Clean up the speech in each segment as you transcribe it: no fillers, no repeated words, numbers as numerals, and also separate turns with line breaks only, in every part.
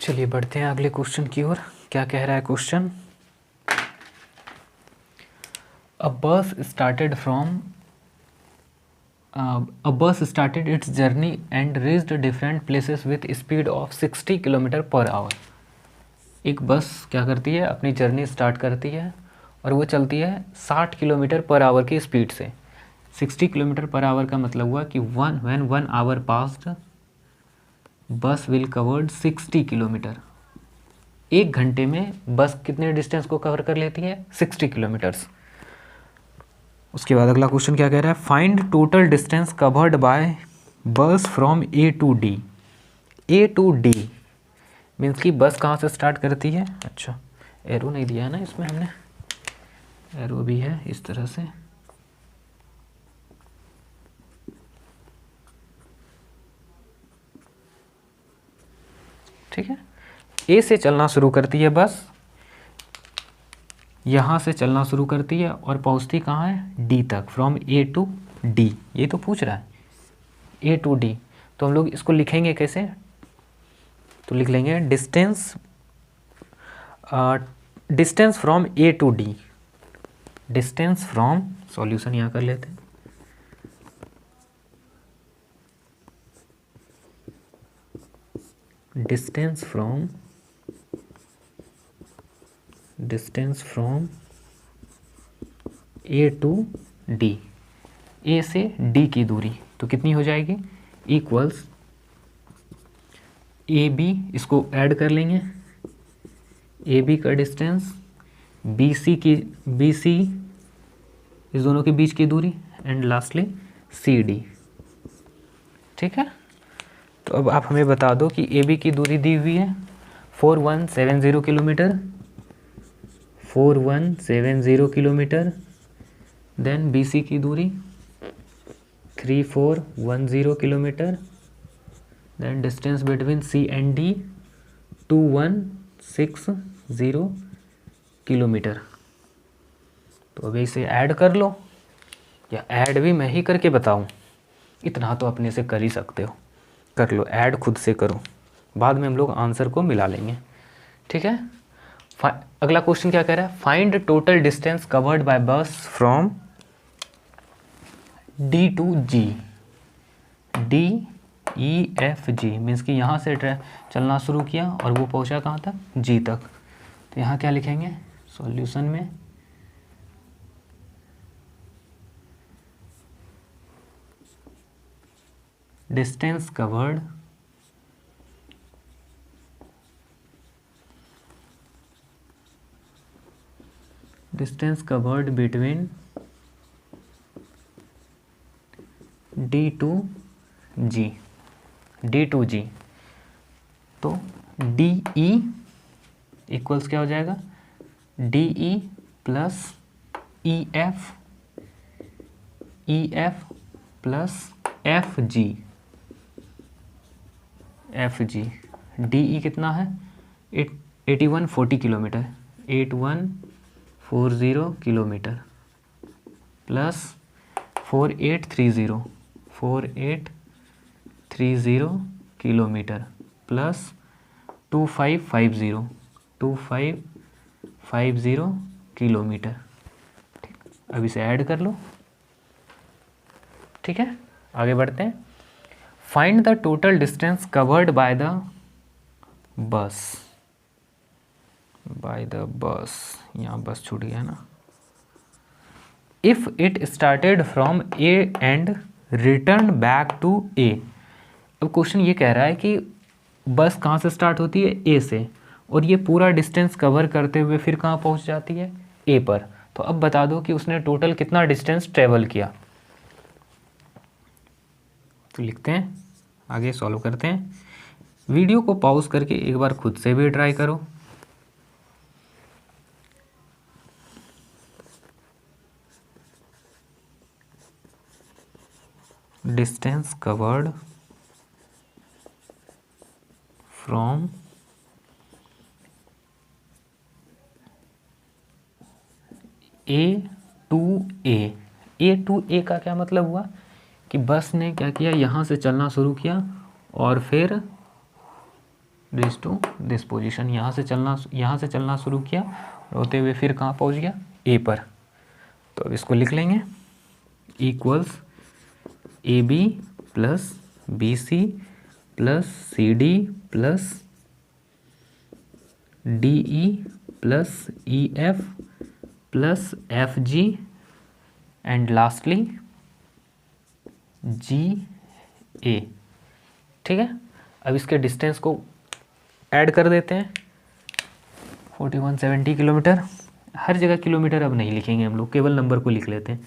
चलिए बढ़ते हैं अगले क्वेश्चन की ओर। क्या कह रहा है क्वेश्चन? अ बस started it's journey and reached different places with speed of 60 kilometre per hour. एक बस क्या करती है, अपनी जर्नी स्टार्ट करती है और वो चलती है 60 किलोमीटर पर आवर की स्पीड से। 60 किलोमीटर पर आवर का मतलब हुआ कि when 1 hour passed बस विल कवर्ड 60 किलोमीटर। एक घंटे में बस कितने डिस्टेंस को कवर कर लेती है? 60 किलोमीटर्स। उसके बाद अगला क्वेश्चन क्या कह रहा है? Find total distance covered by bus from A to D. A to D means कि बस कहाँ से स्टार्ट करती है? अच्छा, एरो नहीं दिया है ना इसमें हमने, एरो भी है इस तरह से। ठीक है, ए से चलना शुरू करती है बस, यहाँ से चलना शुरू करती है और पहुँचती कहाँ है? डी तक। फ्रॉम ए टू डी, ये तो पूछ रहा है ए टू डी। तो हम लोग इसको लिखेंगे कैसे? तो लिख लेंगे distance from A to D. Distance from, solution यहाँ कर लेते हैं। डिस्टेंस from A to D, A से डी की दूरी तो कितनी हो जाएगी? इक्वल्स ए बी, इसको ऐड कर लेंगे, ए बी का डिस्टेंस, बी सी इस दोनों के बीच की दूरी, एंड लास्टली सी डी। ठीक है, तो अब आप हमें बता दो कि ए बी की दूरी दी हुई है 4170 kilometre, 4170 kilometre. Then B C की दूरी 3410 kilometre. Then distance between C and D 2160 kilometre. तो अभी इसे ऐड कर लो, या ऐड भी मैं ही करके बताऊं? इतना तो अपने से कर ही सकते हो, कर लो ऐड, खुद से करो, बाद में हम लोग आंसर को मिला लेंगे। ठीक है, अगला क्वेश्चन क्या कह रहा है? Find total distance covered by bus from D to G. D E F G means कि यहाँ से चलना शुरू किया और वो पहुँचा कहाँ तक? जी तक। तो यहाँ क्या लिखेंगे सॉल्यूशन में? Distance covered between D to G, D to G. तो डी ई इक्वल्स क्या हो जाएगा? D E plus E F plus F G. D E कितना है? 8140 kilometre, 8140 kilometre plus 4830 kilometre plus 2550 kilometre. ठीक, अब इसे ऐड कर लो। ठीक है, आगे बढ़ते हैं। Find the total distance covered by the bus. यहाँ बस छूट गया ना। If it started from A and return back to A. अब क्वेश्चन ये कह रहा है कि बस कहाँ से स्टार्ट होती है? ए से, और ये पूरा डिस्टेंस कवर करते हुए फिर कहाँ पहुँच जाती है? ए पर। तो अब बता दो कि उसने टोटल कितना डिस्टेंस ट्रेवल किया। तो लिखते हैं, आगे सॉल्व करते हैं। वीडियो को पॉज करके एक बार खुद से भी ट्राई करो। Distance covered from A to A. A to A का क्या मतलब हुआ कि बस ने क्या किया, यहाँ से चलना शुरू किया और फिर रीच टू दिस पोजीशन, यहाँ से चलना शुरू किया और होते हुए फिर कहाँ पहुँच गया, ए पर। तो अब इसको लिख लेंगे, equals A B plus B C plus C D plus D E plus E F plus F G and lastly G A. ठीक है, अब इसके डिस्टेंस को ऐड कर देते हैं, 4170 किलोमीटर। हर जगह किलोमीटर अब नहीं लिखेंगे हम लोग, केवल नंबर को लिख लेते हैं,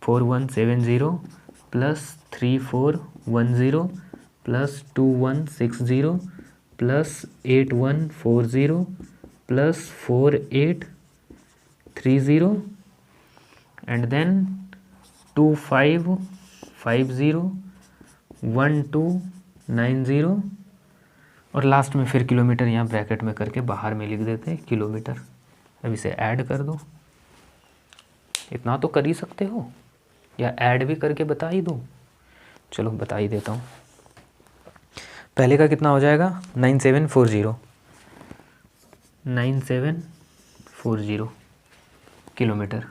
4170 plus 3410 plus 2160 plus 8140 plus 4830 and then 2550 1290 और लास्ट में फिर किलोमीटर यहाँ ब्रैकेट में करके बाहर में लिख देते हैं किलोमीटर। अब इसे ऐड कर दो, इतना तो कर ही सकते हो, या ऐड भी करके बता ही दो। चलो बता ही देता हूँ। पहले का कितना हो जाएगा, 9740 किलोमीटर।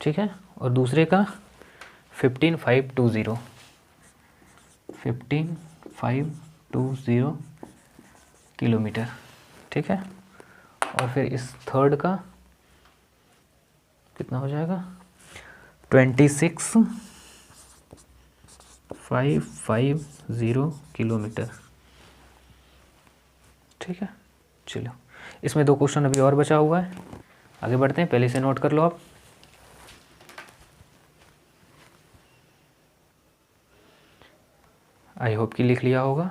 ठीक है, और दूसरे का 15520 किलोमीटर। ठीक है, और फिर इस थर्ड का कितना हो जाएगा, 26550 किलोमीटर। ठीक है, चलो इसमें 2 क्वेश्चन अभी और बचा हुआ है, आगे बढ़ते हैं। पहले से नोट कर लो आप। आई होप कि लिख लिया होगा,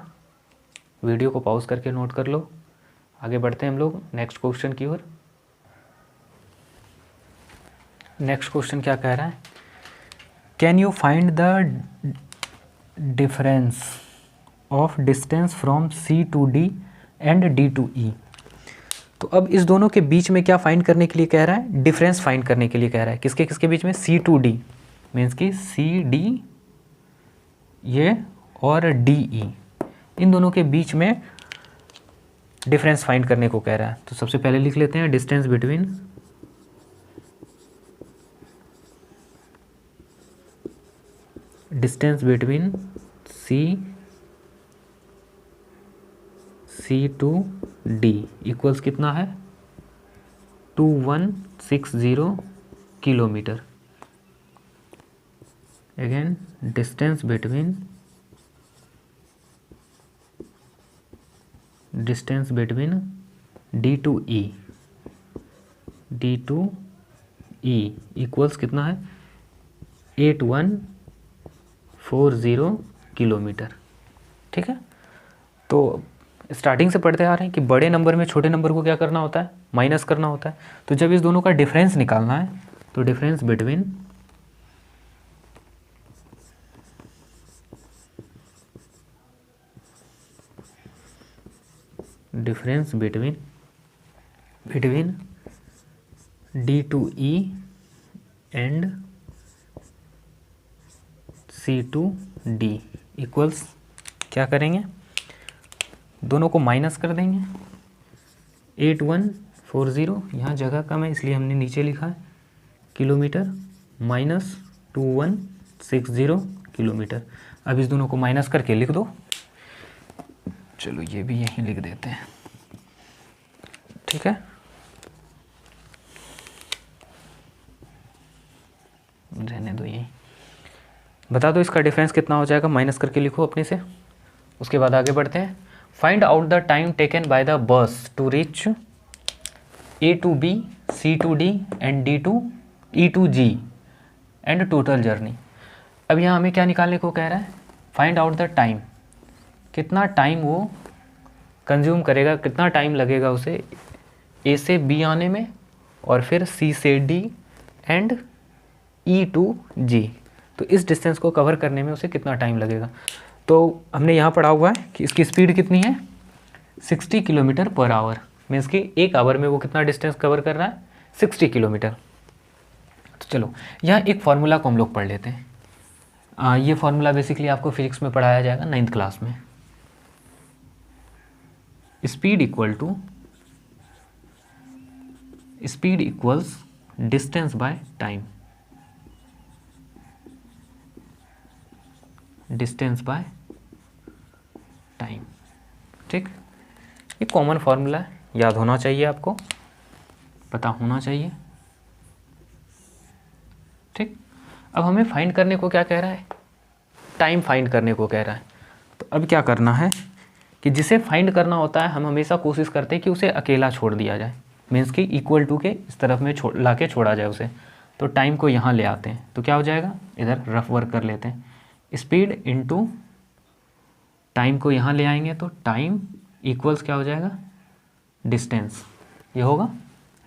वीडियो को पॉज करके नोट कर लो। आगे बढ़ते हैं हम लोग नेक्स्ट क्वेश्चन की ओर। नेक्स्ट क्वेश्चन क्या कह रहा है, can you find the difference of distance from C to D and D to E. तो अब इस दोनों के बीच में क्या फाइंड करने के लिए कह रहा है, डिफरेंस फाइंड करने के लिए कह रहा है। किसके किसके बीच में, सी टू डी मीन्स कि सी डी ये और डी ई, इन दोनों के बीच में डिफरेंस फाइंड करने को कह रहा है। तो सबसे पहले लिख लेते हैं distance between C to D equals कितना है, 2160 kilometre. Again distance between D to E equals कितना है, 8140 किलोमीटर। ठीक है, तो स्टार्टिंग से पढ़ते आ रहे हैं कि बड़े नंबर में छोटे नंबर को क्या करना होता है, माइनस करना होता है। तो जब इस दोनों का डिफरेंस निकालना है तो difference between D to E and C to D equals क्या करेंगे, दोनों को माइनस कर देंगे। 8140 यहाँ जगह कम है इसलिए हमने नीचे लिखा है किलोमीटर, माइनस 2160 किलोमीटर। अब इस दोनों को माइनस करके लिख दो। चलो ये भी यहीं लिख देते हैं। ठीक है, रहने दो यहीं। बता दो इसका डिफरेंस कितना हो जाएगा, माइनस करके लिखो अपने से। उसके बाद आगे बढ़ते हैं। Find out the time taken by the bus to reach A to B C to D and D to E to G and total journey. अब यहाँ हमें क्या निकालने को कह रहा है, फाइंड आउट द टाइम, कितना टाइम वो कंज्यूम करेगा, कितना टाइम लगेगा उसे ए से बी आने में और फिर सी से D and E to G. तो इस डिस्टेंस को कवर करने में उसे कितना टाइम लगेगा। तो हमने यहाँ पढ़ा हुआ है कि इसकी स्पीड कितनी है, 60 किलोमीटर पर आवर। मीन्स कि 1 आवर में वो कितना डिस्टेंस कवर कर रहा है, 60 किलोमीटर। तो चलो यहाँ एक फार्मूला को हम लोग पढ़ लेते हैं। ये फार्मूला बेसिकली आपको फिजिक्स में पढ़ाया जाएगा 9th क्लास में। Speed equals distance by time, distance by time. ठीक, ये कॉमन फॉर्मूला है, याद होना चाहिए, आपको पता होना चाहिए। ठीक, अब हमें फाइंड करने को क्या कह रहा है, टाइम फाइंड करने को कह रहा है। तो अब क्या करना है कि जिसे फाइंड करना होता है हम हमेशा कोशिश करते हैं कि उसे अकेला छोड़ दिया जाए, मीन्स कि इक्वल टू के इस तरफ में ला के छोड़ा जाए उसे। तो टाइम को यहाँ ले आते हैं तो क्या हो जाएगा, इधर रफ वर्क कर लेते हैं, स्पीड इनटू टाइम को यहाँ ले आएंगे तो टाइम इक्वल्स क्या हो जाएगा, डिस्टेंस। ये होगा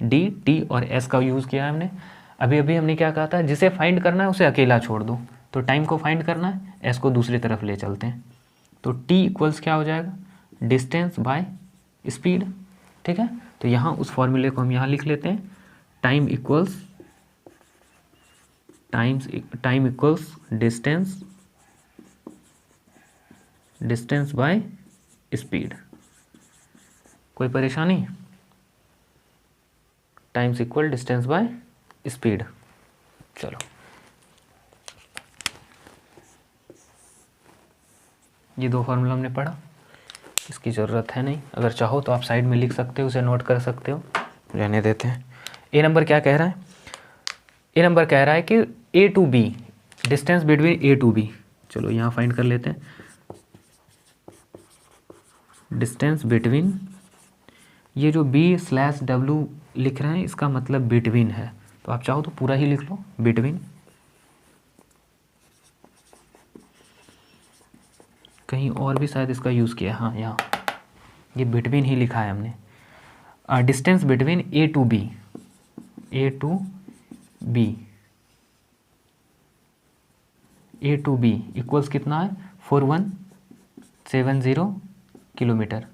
डी, टी और एस का यूज़ किया है हमने। अभी अभी हमने क्या कहा था, जिसे फाइंड करना है उसे अकेला छोड़ दो। तो टाइम को फाइंड करना है, एस को दूसरी तरफ ले चलते हैं। तो टी इक्वल्स क्या हो जाएगा, डिस्टेंस बाय स्पीड। ठीक है, तो यहाँ उस फॉर्मूले को हम यहाँ लिख लेते हैं, time equals distance by speed. कोई परेशानी, times equal distance by speed. चलो, ये दो फार्मूला हमने पढ़ा, इसकी ज़रूरत है नहीं, अगर चाहो तो आप साइड में लिख सकते हो, उसे नोट कर सकते हो, रहने देते हैं। ए नंबर क्या कह रहा है, ए नंबर कह रहा है कि A to B, distance between A to B. चलो यहाँ फाइंड कर लेते हैं, डिस्टेंस बिटवीन, ये जो B/W लिख रहे हैं इसका मतलब बिटवीन है, तो आप चाहो तो पूरा ही लिख लो, बिटवीन। कहीं और भी शायद इसका यूज़ किया है, हाँ यहाँ ये बिटवीन ही लिखा है हमने। Distance between A to B equals कितना है, 4170 किलोमीटर।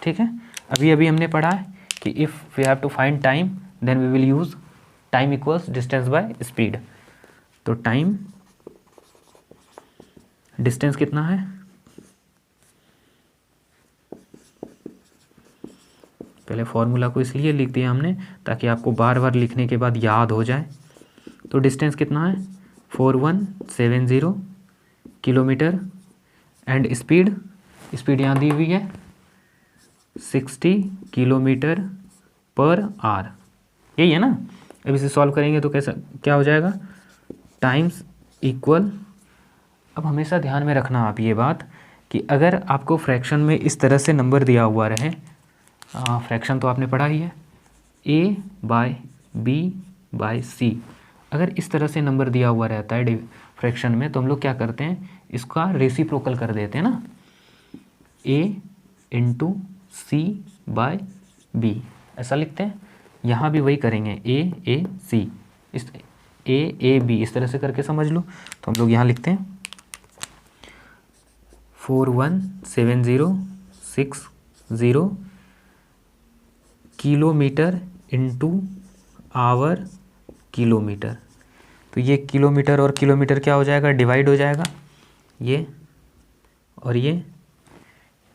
ठीक है, अभी अभी हमने पढ़ा है कि if we have to find time then we will use time equals distance by speed. तो टाइम, डिस्टेंस कितना है, पहले फॉर्मूला को इसलिए लिख दिया हमने ताकि आपको बार बार लिखने के बाद याद हो जाए। तो डिस्टेंस कितना है, 4170 किलोमीटर, एंड स्पीड यहाँ दी हुई है 60 किलोमीटर पर आवर, यही है ना। अब इसे सॉल्व करेंगे तो कैसा क्या हो जाएगा, टाइम्स इक्वल। अब हमेशा ध्यान में रखना आप ये बात कि अगर आपको फ्रैक्शन में इस तरह से नंबर दिया हुआ रहे, फ्रैक्शन तो आपने पढ़ा ही है, A/B/C, अगर इस तरह से नंबर दिया हुआ रहता है फ्रैक्शन में तो हम लोग क्या करते हैं, इसका रेसिप्रोकल कर देते हैं ना, A/C/B ऐसा लिखते हैं। यहाँ भी वही करेंगे, A/C, इस A/B इस तरह से करके समझ लो। तो हम लोग यहाँ लिखते हैं 417060 किलोमीटर इंटू आवर किलोमीटर। तो ये किलोमीटर और किलोमीटर क्या हो जाएगा, डिवाइड हो जाएगा, ये और ये।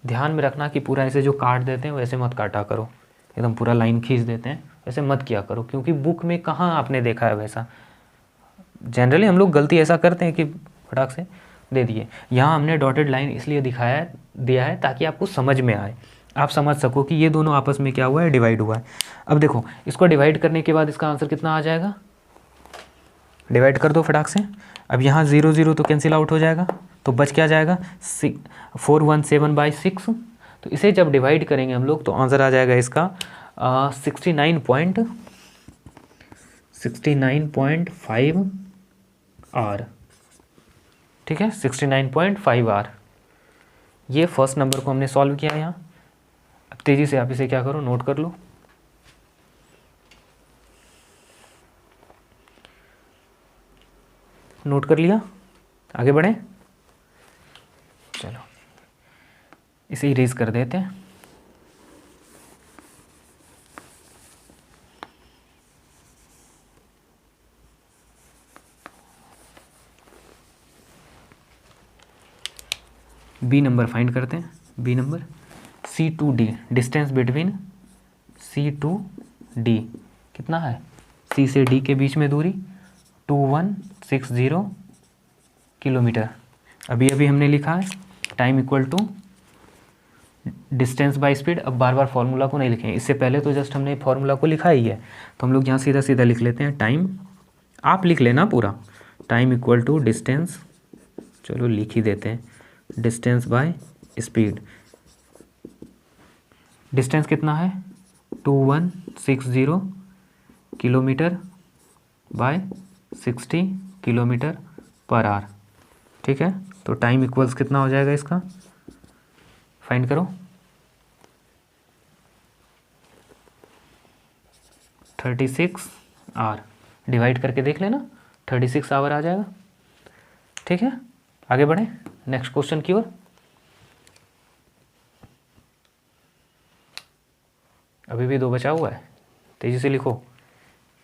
ध्यान में रखना कि पूरा ऐसे जो काट देते हैं वैसे मत काटा करो, एकदम पूरा लाइन खींच देते हैं वैसे मत किया करो, क्योंकि बुक में कहाँ आपने देखा है वैसा। जनरली हम लोग गलती ऐसा करते हैं कि फटाक से दे दिए। यहाँ हमने डॉटेड लाइन इसलिए दिया है ताकि आपको समझ में आए, आप समझ सको कि ये दोनों आपस में क्या हुआ है, डिवाइड हुआ है। अब देखो, इसको डिवाइड करने के बाद इसका आंसर कितना आ जाएगा, डिवाइड कर दो फटाक से। अब यहाँ 0 0 तो कैंसिल आउट हो जाएगा, तो बच क्या जाएगा, 417/6। तो इसे जब डिवाइड करेंगे हम लोग तो आंसर आ जाएगा इसका 69.5 आर। ठीक है, 69.5 आर। ये फर्स्ट नंबर को हमने सॉल्व किया यहाँ। अब तेज़ी से आप इसे क्या करो, नोट कर लो। नोट कर लिया, आगे बढ़ें। चलो इसे इरेज कर देते हैं। बी नंबर फाइंड करते हैं, B number C to D, distance between C to D कितना है, सी से डी के बीच में दूरी 2160 किलोमीटर। अभी अभी हमने लिखा है time equal to distance by speed. अब बार बार फॉर्मूला को नहीं लिखेंगे, इससे पहले तो जस्ट हमने फॉर्मूला को लिखा ही है, तो हम लोग यहाँ सीधा सीधा लिख लेते हैं टाइम, आप लिख लेना पूरा, टाइम इक्वल टू डिस्टेंस, चलो लिख ही देते हैं, डिस्टेंस बाय स्पीड। डिस्टेंस कितना है 2160 kilometre bye 60 kilometre per hour, ठीक है। तो टाइम इक्वल्स कितना हो जाएगा इसका, फाइंड करो, 36 आवर, डिवाइड करके देख लेना 36 आवर आ जाएगा, ठीक है। आगे बढ़े नेक्स्ट क्वेश्चन की ओर। अभी भी 2 बचा हुआ है, तेज़ी से लिखो,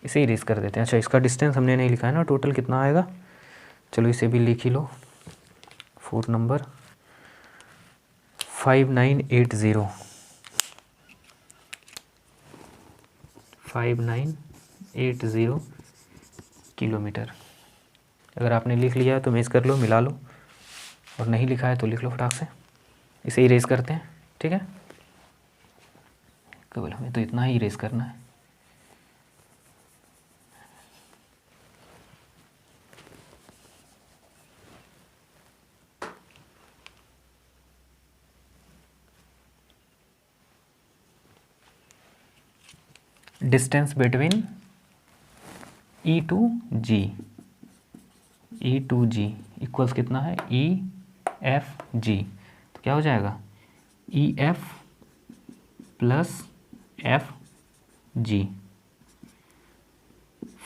इसे इरेज कर देते हैं। अच्छा इसका डिस्टेंस हमने नहीं लिखा है ना, टोटल कितना आएगा, चलो इसे भी लिख ही लो। 4 नंबर 5980 किलोमीटर। अगर आपने लिख लिया है तो मेज कर लो, मिला लो, और नहीं लिखा है तो लिख लो फटाक से। इसे इरेज करते हैं, ठीक है, केवल हमें तो इतना ही इरेज करना है। Distance between E to G, E to G equals कितना है, ई एफ जी, तो क्या हो जाएगा E F plus F G,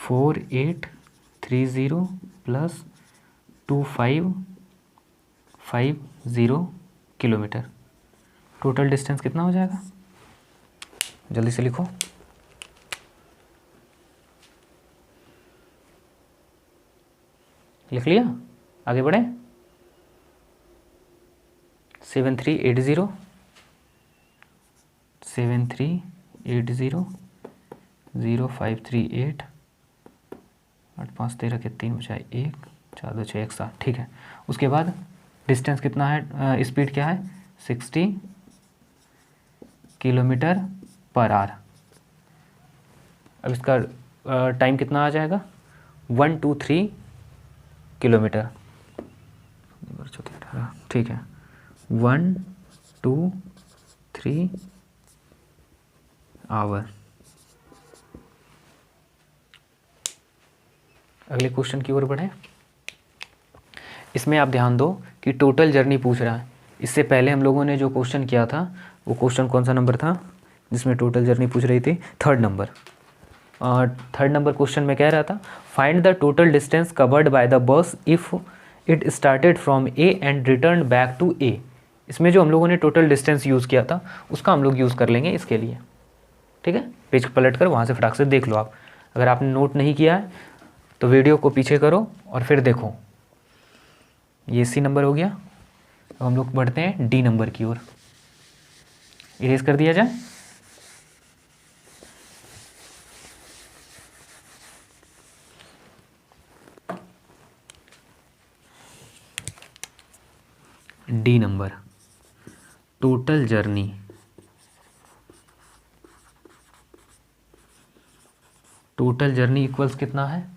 4830 plus 2550 kilometre. Total distance कितना हो जाएगा, जल्दी से लिखो। लिख लिया, आगे बढ़े। 7380 0538 8 5 13 के 3 बचाए 1 4 2 6 1 7, ठीक है। उसके बाद डिस्टेंस कितना है, स्पीड क्या है 60 किलोमीटर पर आवर। अब इसका टाइम कितना आ जाएगा 123 किलोमीटर, ठीक है, 123 आवर। अगले क्वेश्चन की ओर बढ़े। इसमें आप ध्यान दो कि टोटल जर्नी पूछ रहा है। इससे पहले हम लोगों ने जो क्वेश्चन किया था वो क्वेश्चन कौन सा नंबर था जिसमें टोटल जर्नी पूछ रही थी, 3rd number. 3rd number question में कह रहा था find the total distance covered by the bus if it started from A and return back to A. इसमें जो हम लोगों ने टोटल डिस्टेंस यूज़ किया था उसका हम लोग यूज़ कर लेंगे इसके लिए, ठीक है। पेज पलट कर वहाँ से फटाक से देख लो आप। अगर आपने नोट नहीं किया है तो वीडियो को पीछे करो और फिर देखो। ये सी नंबर हो गया। अब हम लोग बढ़ते हैं डी नंबर की ओर। इरेज कर दिया जाए। D number total journey equals कितना है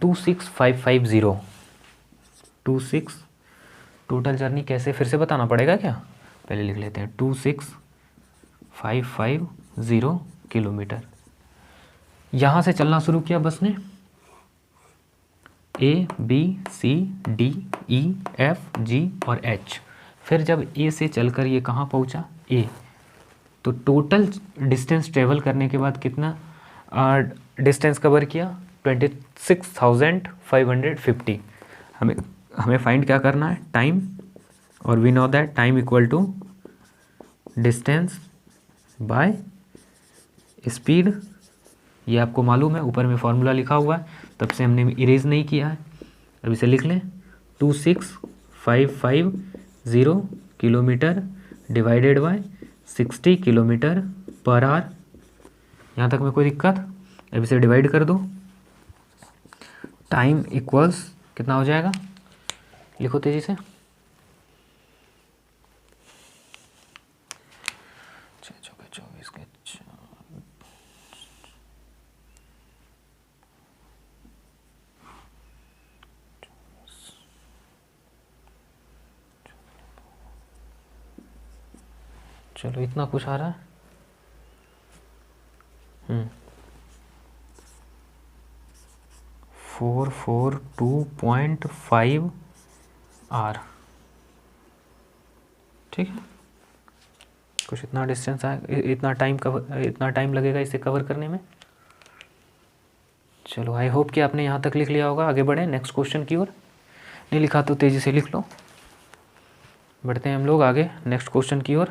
26550। 26 टोटल जर्नी कैसे फिर से बताना पड़ेगा क्या, पहले लिख लेते हैं 26550 किलोमीटर। यहाँ से चलना शुरू किया बस ने, A B C D E F G और H। फिर जब A से चलकर ये कहाँ पहुँचा A, तो टोटल डिस्टेंस ट्रेवल करने के बाद कितना डिस्टेंस कवर किया 26,550। हमें फाइंड क्या करना है टाइम, और we know that time equal to distance by speed. ये आपको मालूम है, ऊपर में फॉर्मूला लिखा हुआ है, तब से हमने इरेज नहीं किया है। अब इसे लिख लें 26550 kilometre divided by 60 kilometre per hour. यहाँ तक में कोई दिक्कत? अब इसे डिवाइड कर दो। टाइम इक्वल्स कितना हो जाएगा, लिखो तेजी से। चलो इतना कुछ आ रहा है। 442.5 आर, ठीक है। कुछ इतना डिस्टेंस आए, इतना टाइम लगेगा इसे कवर करने में। चलो आई होप कि आपने यहाँ तक लिख लिया होगा। आगे बढ़े नेक्स्ट क्वेश्चन की ओर। नहीं लिखा तो तेज़ी से लिख लो। बढ़ते हैं हम लोग आगे नेक्स्ट क्वेश्चन की ओर।